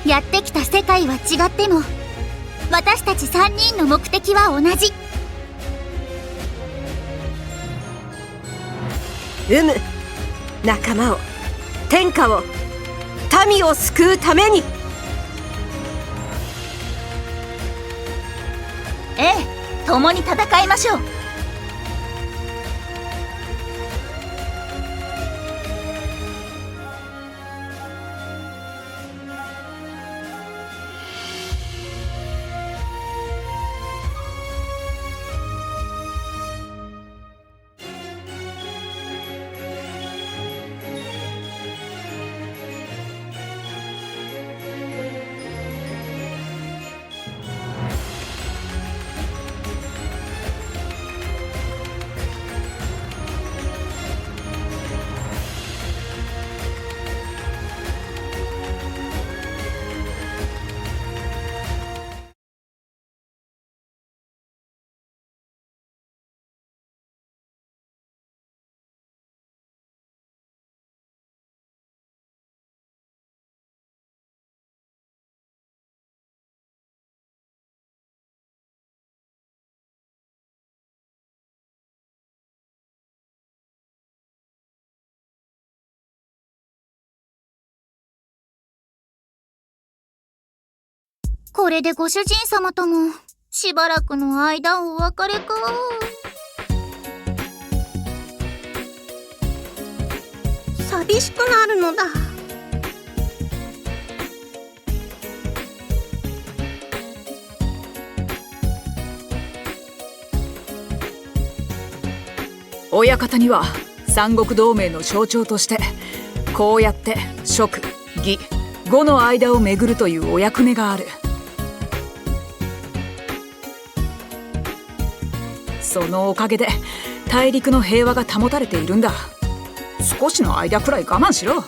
やってきた世界は違っても私たち3人の目的は同じ。仲間を、天下を、民を救うために。ええ、共に戦いましょう。これでご主人様ともしばらくの間お別れか。寂しくなるのだ。親方には三国同盟の象徴としてこうやって蜀魏呉の間を巡るというお役目がある。そのおかげで大陸の平和が保たれているんだ。少しの間くらい我慢しろ。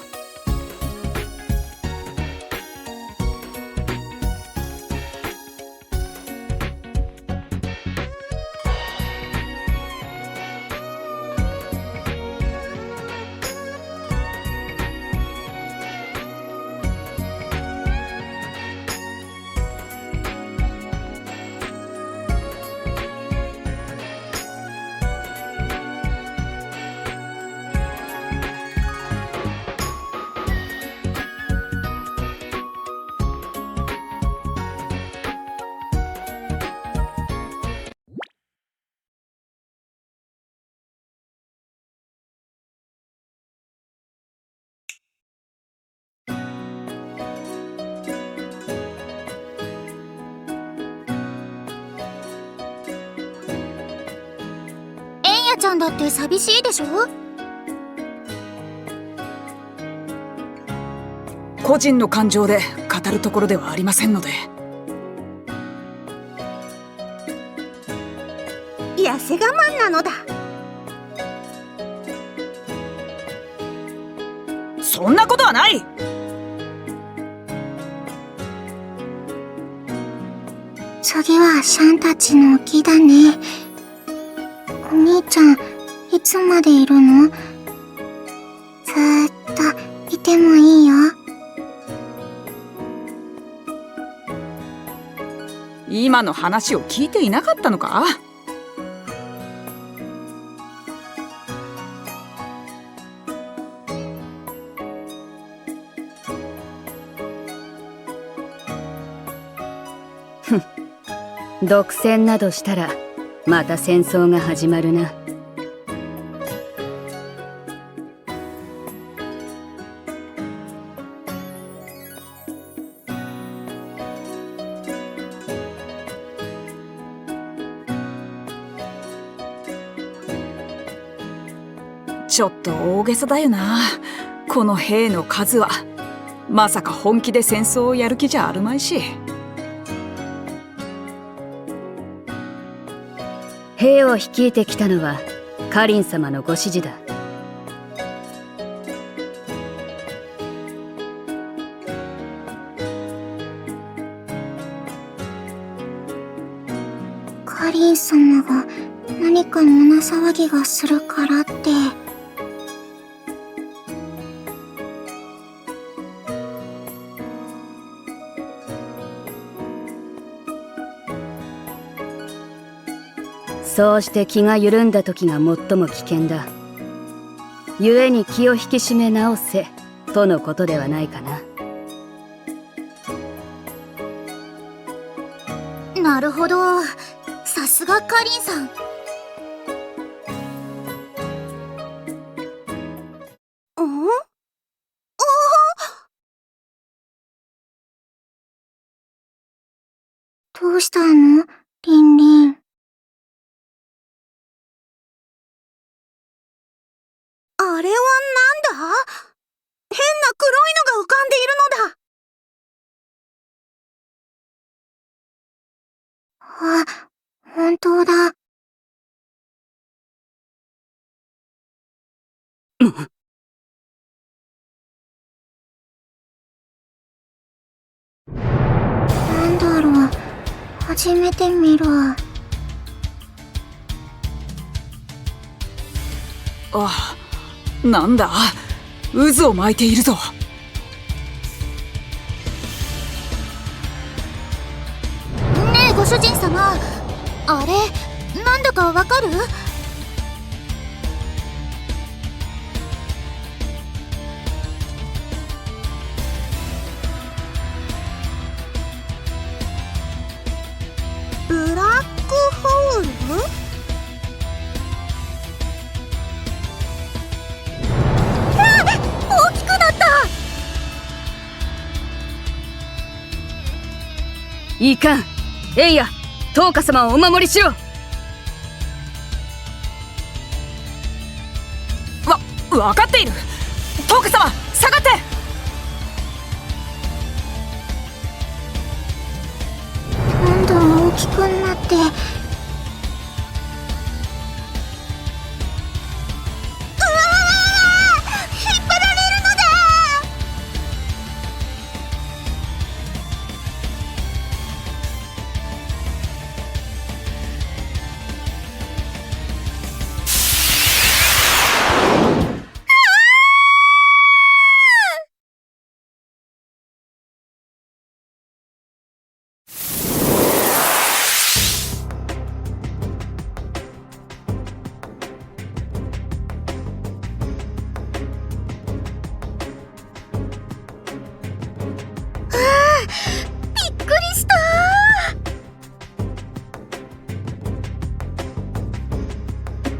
ちゃんだって寂しいでしょ。個人の感情で語るところではありませんので。痩せ我慢なのだ。そんなことはない。次はシャンたちの木だね。お兄ちゃん、いつまでいるの？ずーっといてもいいよ。今の話を聞いていなかったのか？独占などしたらまた戦争が始まるな。ちょっと大げさだよな。この兵の数はまさか本気で戦争をやる気じゃあるまいし。兵を率いてきたのはカリン様のご指示だ。カリン様が何か胸騒ぎがするからって。そうして気が緩んだ時が最も危険だ。故に気を引き締め直せとのことではないかな。なるほど。さすがカリンさん。どうしたのリンリン。あれはなんだ？変な黒いのが浮かんでいるのだ。あ、本当だ。なんだろう。初めて見る。あ、なんだ、渦を巻いているぞ。ねえご主人様、あれなんだかわかる？ブラックホール？大きくなった！いかん。エイヤ、トーカ様をお守りしろ。わかっている。トーカ様、下がって。どんどん大きくなって。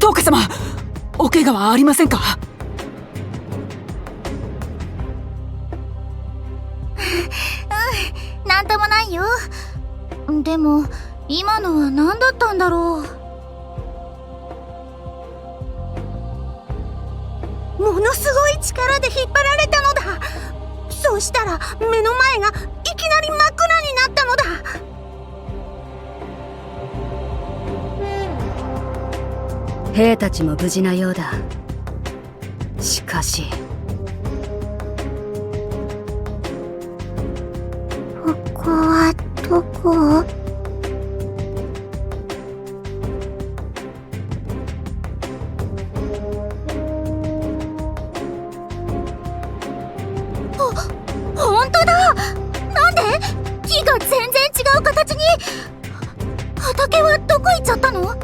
トーカ様、お怪我はありませんか？なんともないよ。でも今のは何だったんだろう。ものすごい力で引っ張られたのだ。そうしたら目の前がいきなり真っ暗になったのだ。兵たちも無事なようだ。しかしここはどこ？ほんとだ。なんで木が全然違う形に。畑はどこ行っちゃったの？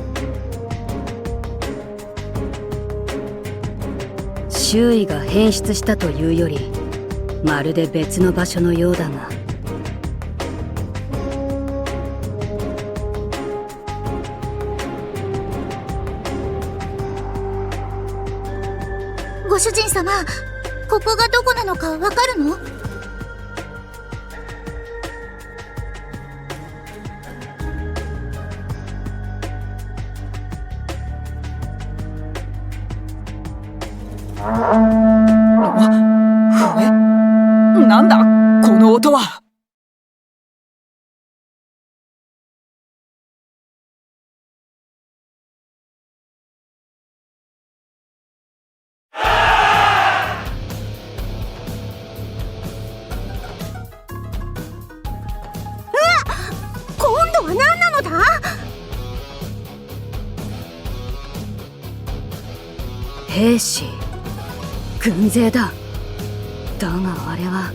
周囲が変質したというより、まるで別の場所のようだが。ご主人様、ここがどこなのかわかるの？なんだこの音は。今度は何なのだ？兵士、軍勢だ。だがあれは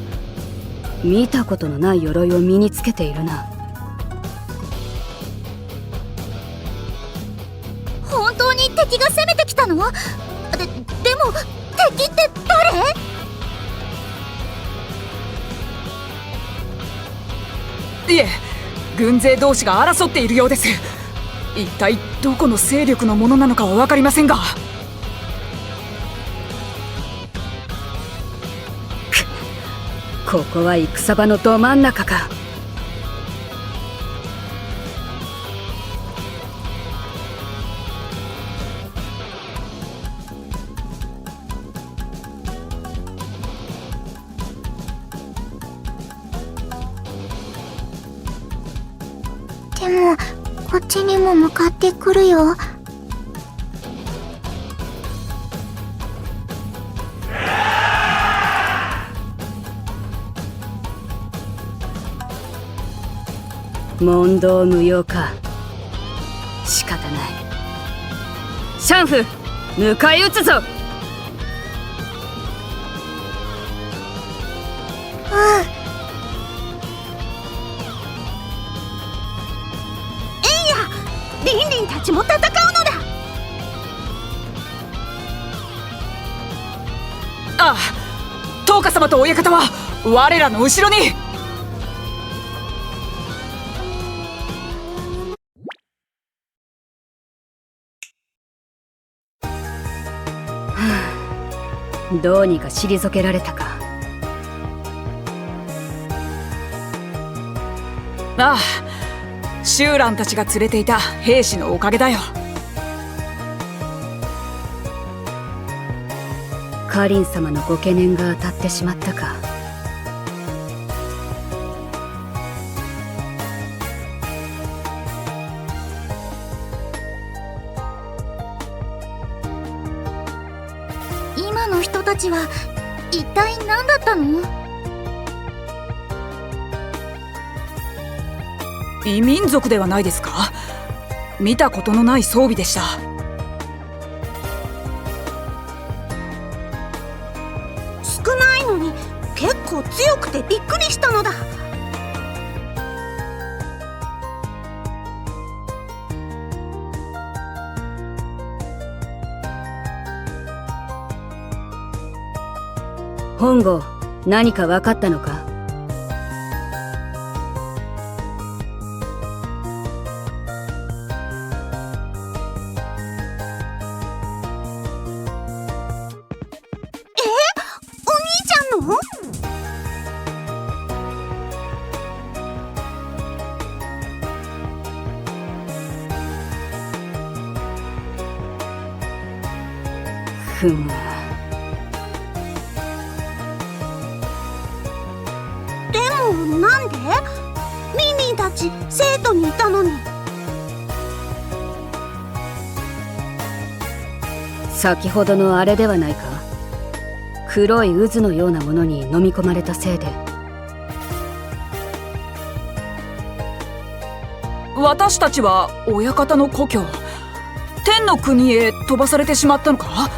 見たことのない鎧を身につけているな。の？でも敵って誰？いえ、軍勢同士が争っているようです。一体どこの勢力のものなのかは分かりませんが。ここは戦場のど真ん中か。でもこっちにも向かってくるよ。問答無用か。仕方ない。シャンフ、迎え撃つぞ。リンリンたちも戦うのだ。ああ、トーカ様と親方は我らの後ろに。どうにか退けられたか。ああ、シューランたちが連れていた兵士のおかげだよ。カリン様のご懸念が当たってしまったか。今の人たちは一体何だったの？異民族ではないですか。見たことのない装備でした。少ないのに結構強くてびっくりしたのだ。本郷、何か分かったのか。ふむ。でもなんで？リンリンたち生徒にいたのに。先ほどのあれではないか。黒い渦のようなものに飲み込まれたせいで。私たちは親方の故郷天の国へ飛ばされてしまったのか。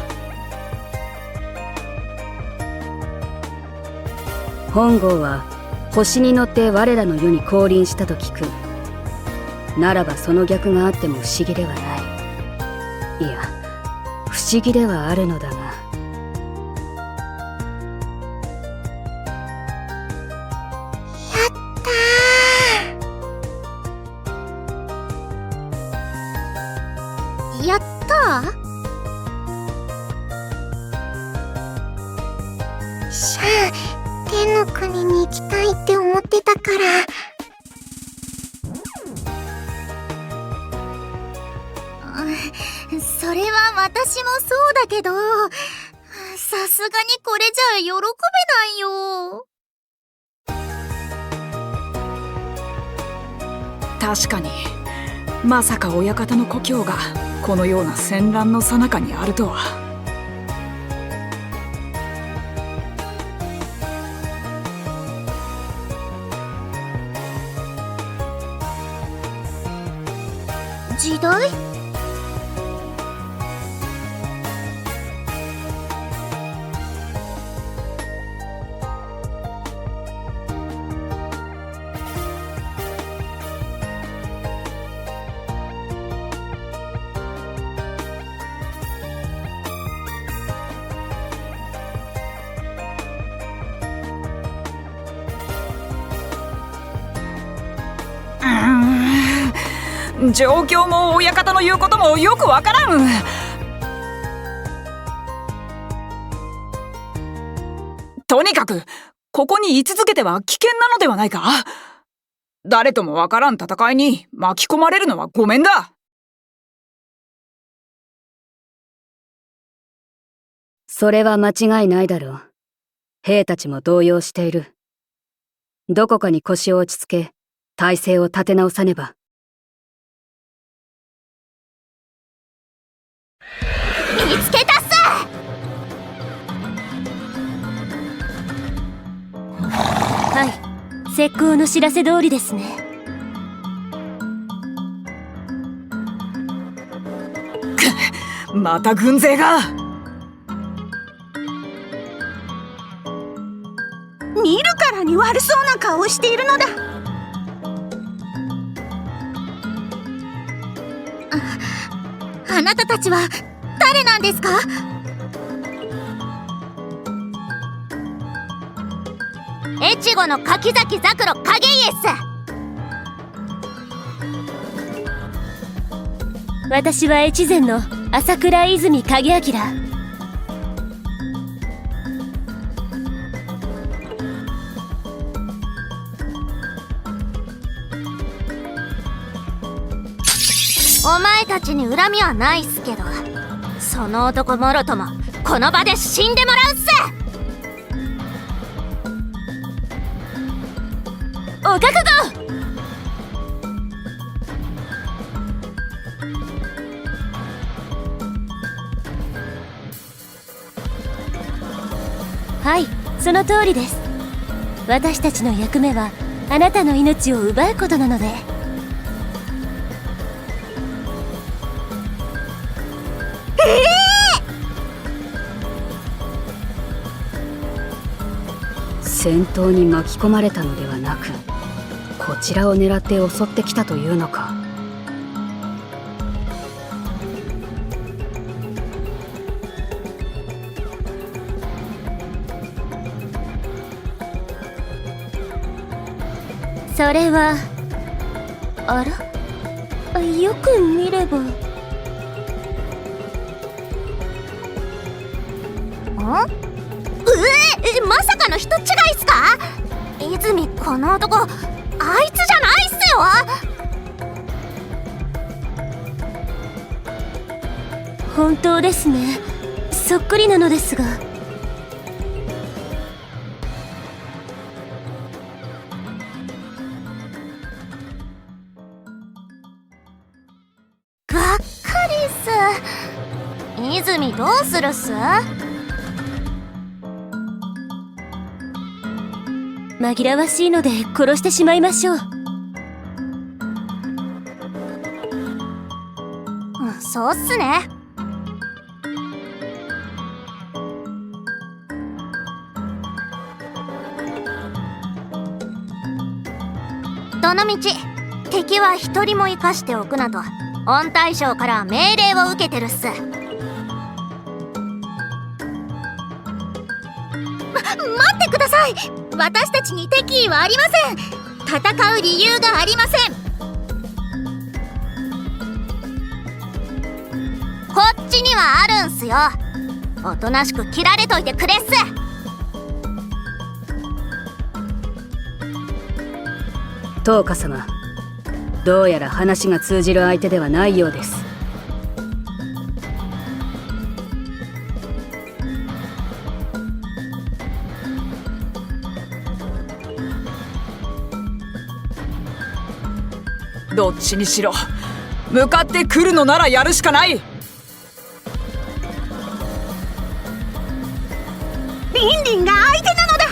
本郷は星に乗って我らの世に降臨したと聞く。ならばその逆があっても不思議ではない。いや、不思議ではあるのだが。やったー。シャン、天の国に行きたいって思ってたから。それは私もそうだけど、さすがにこれじゃ喜べないよ。確かに、まさか親方の故郷がこのような戦乱の最中にあるとは。時代？状況も親方の言うこともよくわからん。とにかくここに居続けては危険なのではないか。誰ともわからん戦いに巻き込まれるのはごめんだ。それは間違いないだろう。兵たちも動揺している。どこかに腰を落ち着け、体勢を立て直さねば。見つけたっす。はい、石膏の知らせ通りですね。また軍勢が。見るからに悪そうな顔をしているのだ。あなたたちは誰なんですか？越後の柿崎ザクロ影家っす。私は越前の朝倉泉影明。お前たちに恨みはないっすけど、その男もろともこの場で死んでもらうっす。お覚悟。はい、その通りです。私たちの役目はあなたの命を奪うことなので。戦闘に巻き込まれたのではなく、こちらを狙って襲ってきたというのか。それはあら、よく見れば。まさかの人違いっすか？泉、この男あいつじゃないっすよ。本当ですね。そっくりなのですが。がっかりっす。泉、どうするっす？紛らわしいので殺してしまいましょう。そうっすね。どのみち敵は一人も生かしておくなと御大将から命令を受けてるっす。待ってください。私たちに敵意はありません。戦う理由がありません。こっちにはあるんすよ。おとなしく切られといてくれっす。東花様、どうやら話が通じる相手ではないようです。どっちにしろ向かってくるのならやるしかない。リンリンが相手なのだ。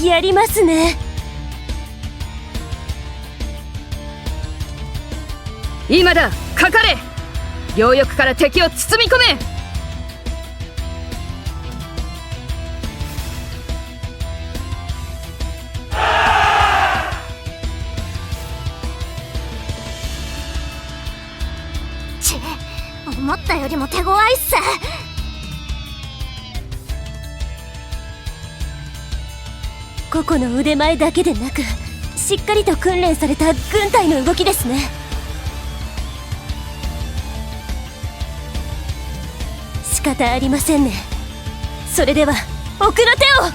やりますね。今だ、かかれ。両翼から敵を包み込め。思ったよりも手強いっす。個々の腕前だけでなく、しっかりと訓練された軍隊の動きですね。仕方ありませんね。それでは奥の手を。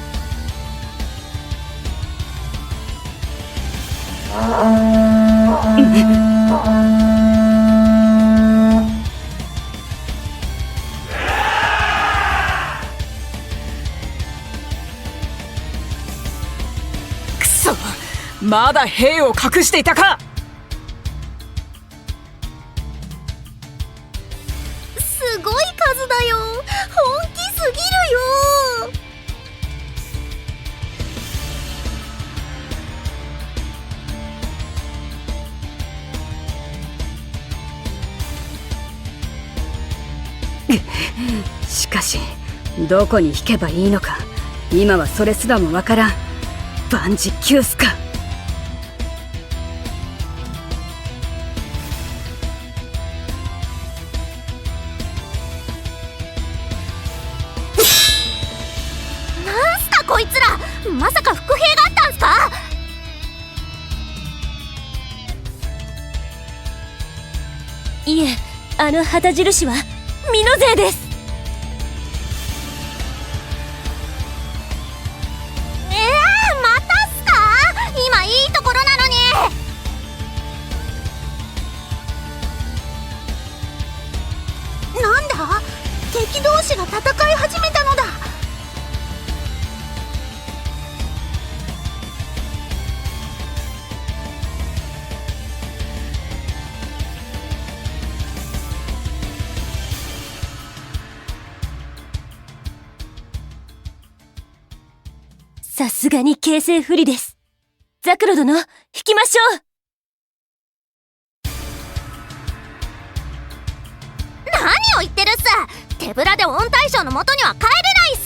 くそ、まだ兵を隠していたか。すごい数だよ。本気すぎるよ。しかしどこに引けばいいのか今はそれすらもわからん。万事休すか。なんすかこいつら、まさか伏兵があったんすか。いえ、あの旗印は美濃勢です。またっすか。今いいところなのに。なんだ、敵同士が戦い始めたのだ。さすがに形勢不利です。ザクロ殿、引きましょう。何を言ってるっす。手ぶらで御大将の元には帰れないっ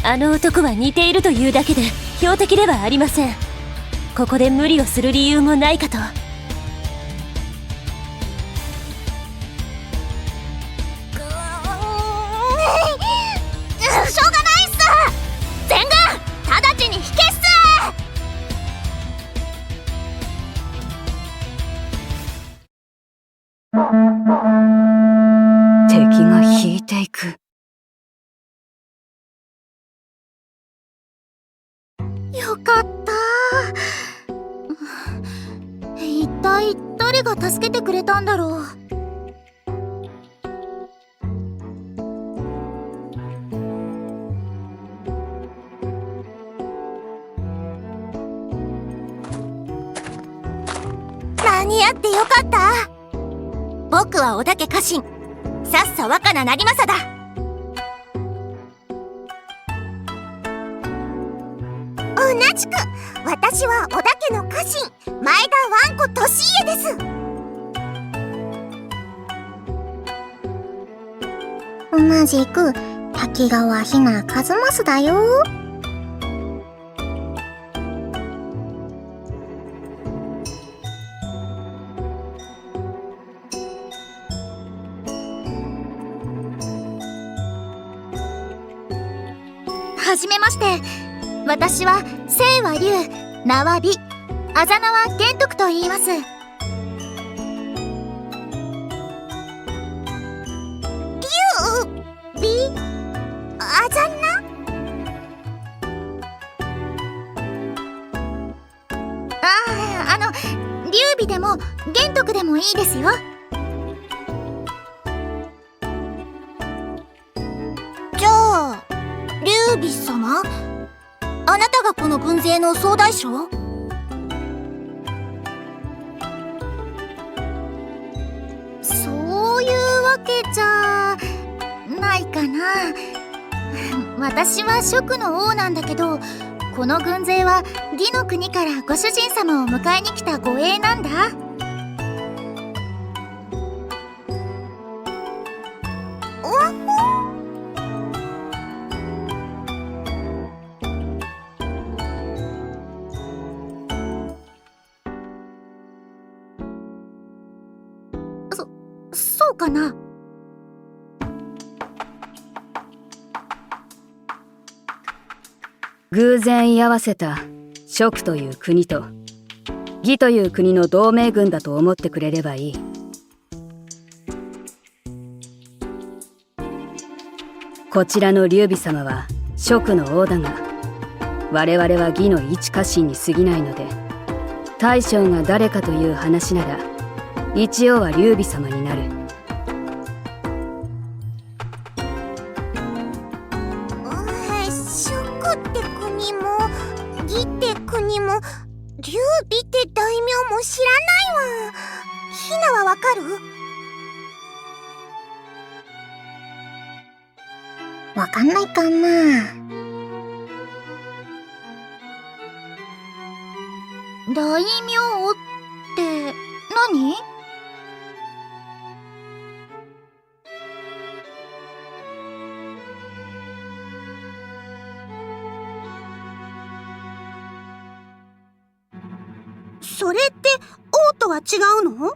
す。あの男は似ているというだけで標的ではありません。ここで無理をする理由もないかと。しょうがないっす。全軍直ちに引けっす。敵が引いていく。よかった。一体誰が助けてくれたんだろう。間に合ってよかった。僕は織田家家臣、さっさ若菜成政だ。同じく私は織田家の家臣、前田わんこ利家です。同じく滝川ひな和正だよ。はじめまして。私は清和龍、名は美、あざ名は玄徳と言います。龍、美、あざ名。劉備でも玄徳でもいいですよ。じゃあ劉備様、あなたがこの軍勢の総大将？そういうわけじゃないかな。私は蜀の王なんだけど、この軍勢は魏の国からご主人様を迎えに来た護衛なんだ。そうかな。偶然居合わせた蜀という国と魏という国の同盟軍だと思ってくれればいい。こちらの劉備様は蜀の王だが、我々は魏の一家臣に過ぎないので、大将が誰かという話なら一応は劉備様になる。蜀って国も魏って国も劉備って大名も知らないわ。ひなはわかる？わかんないかな。大名って何？それって王とは違うの？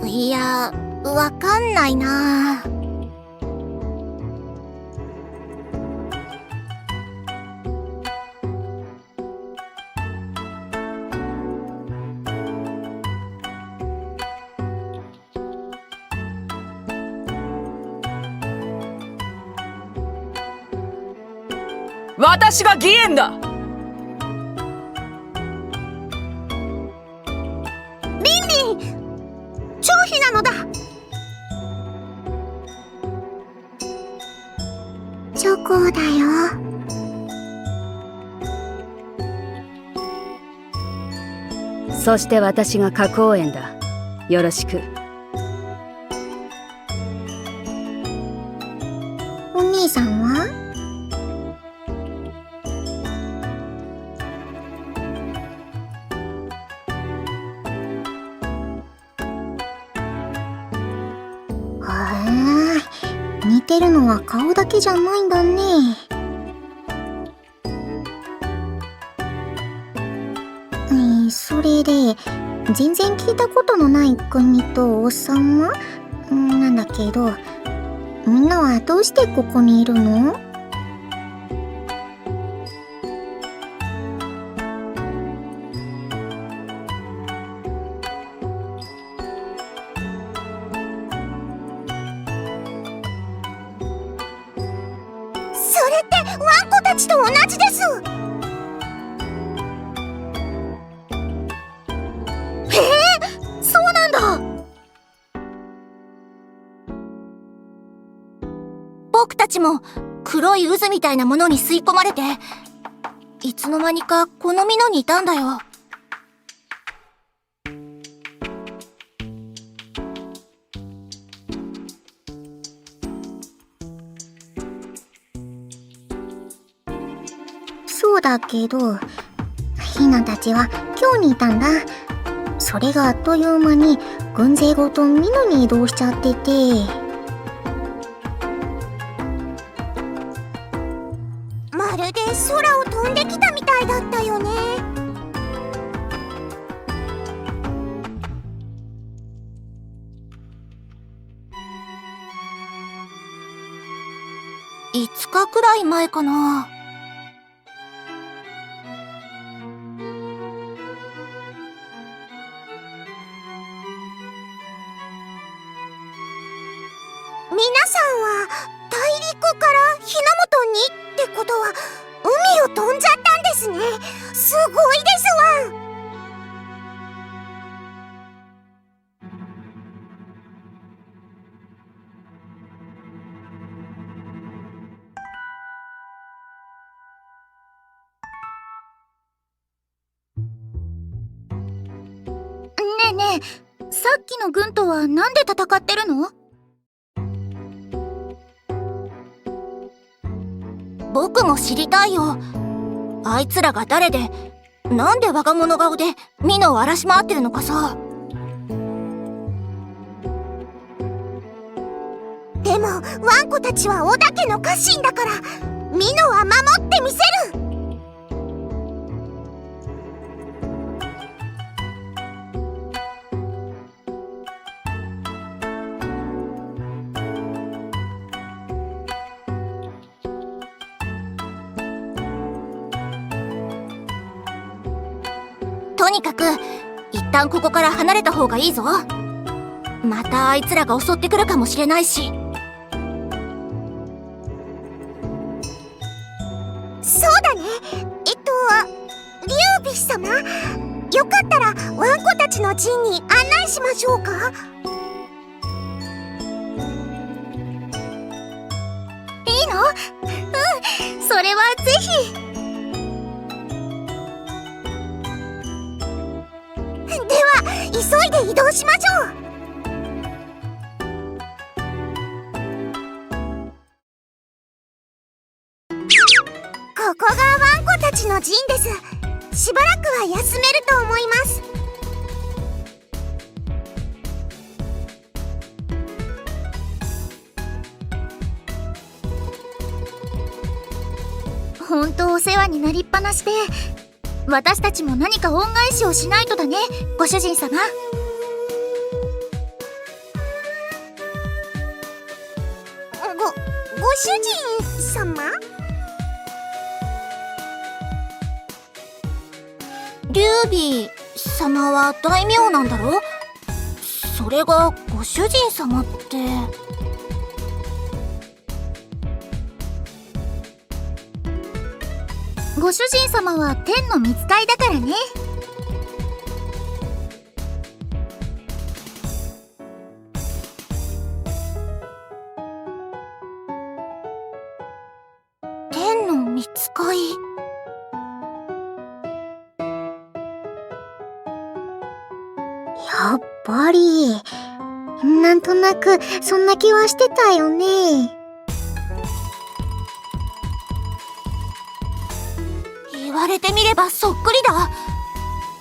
いや、わかんないな。私が義援だ。張飛なのだ。チョコだよ。そして私が花公園だ。よろしく。お兄さんは？似てるのは顔だけじゃないんだね。それで全然聞いたことのない国と王様なんだけど、みんなはどうしてここにいるの？それってワンコたちと同じです。そうなんだ。僕たちも黒い渦みたいなものに吸い込まれて、いつの間にかこの美濃にいたんだよ。そうだけど、ヒナたちは今日にいたんだ。それがあっという間に軍勢ごと美濃に移動しちゃってて。まるで空を飛んできたみたいだったよね。5日くらい前かな。皆さんは大陸から日の本にってことは海を飛んじゃったんですね。すごいですわ。ねえねえ、さっきの軍とはなんで戦ってるの？僕も知りたいよ。あいつらが誰で、なんで我が物顔でミノを荒らし回ってるのかさ。でもワンコたちは織田家の家臣だから、ミノは守ってみせる。とにかく一旦ここから離れた方がいいぞ。またあいつらが襲ってくるかもしれないし。そうだね。リュウビス様、よかったらワンコたちの陣に案内しましょうか。いいの？うん、それはぜひ。では急いで移動しましょう。ここがワンコたちの陣です。しばらくは休めると思います。本当お世話になりっぱなしで、私たちも何か恩返しをしないとだね、ご主人様。ご主人様？劉備様は大名なんだろ？それがご主人様って。ご主人様は天の御使いだからね。天の御使い。やっぱり、なんとなくそんな気はしてたよね。言われてみればそっくりだ。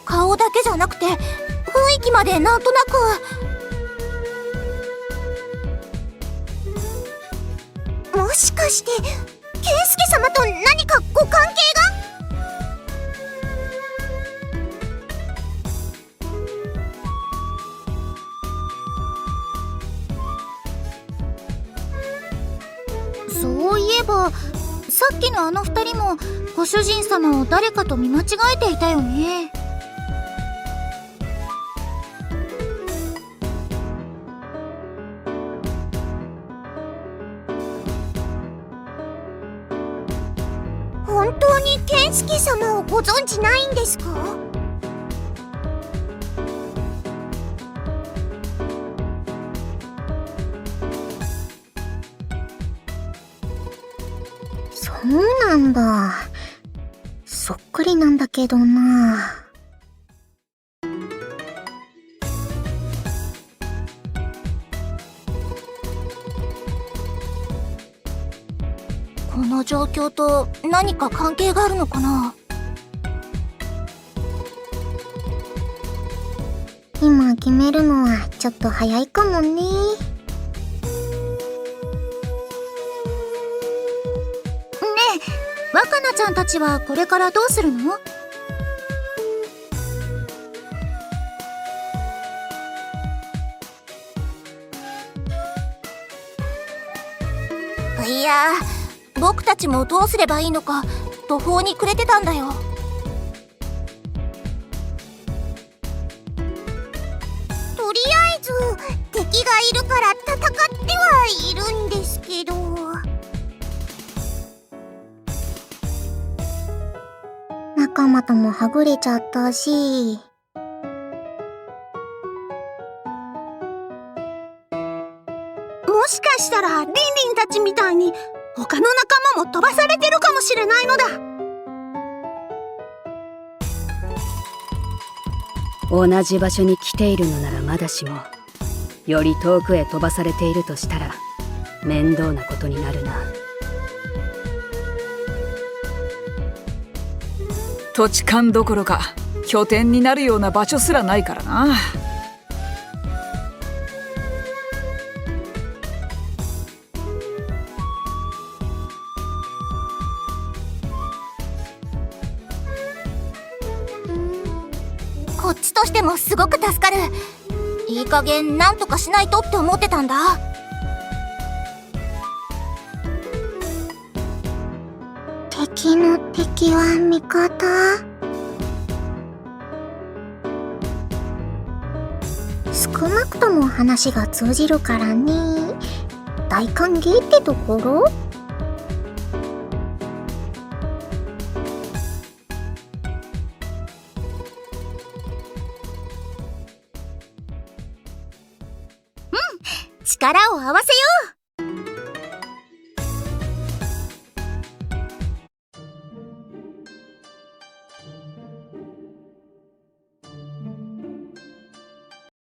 顔だけじゃなくて雰囲気までなんとなく。もしかして健介様と何かご関係が？そういえばさっきのあの二人もご主人様を誰かと見間違えていたよね。本当に健介様をご存じないんですか？そうなんだ。そっくりなんだけどな。この状況と何か関係があるのかな？今決めるのはちょっと早いかもね。若菜ちゃんたちはこれからどうするの？いや、僕たちもどうすればいいのか途方に暮れてたんだよ。とりあえず敵がいるから戦ってはいるんですけど。仲間ともはぐれちゃったし。もしかしたらリンリンたちみたいに他の仲間も飛ばされてるかもしれないのだ。同じ場所に来ているのならまだしも、より遠くへ飛ばされているとしたら面倒なことになるな。土地勘どころか拠点になるような場所すらないからな。こっちとしてもすごく助かる。いい加減なんとかしないとって思ってたんだ。敵の敵は味方。少なくとも話が通じるからね。大歓迎ってところ。力を合わせよう。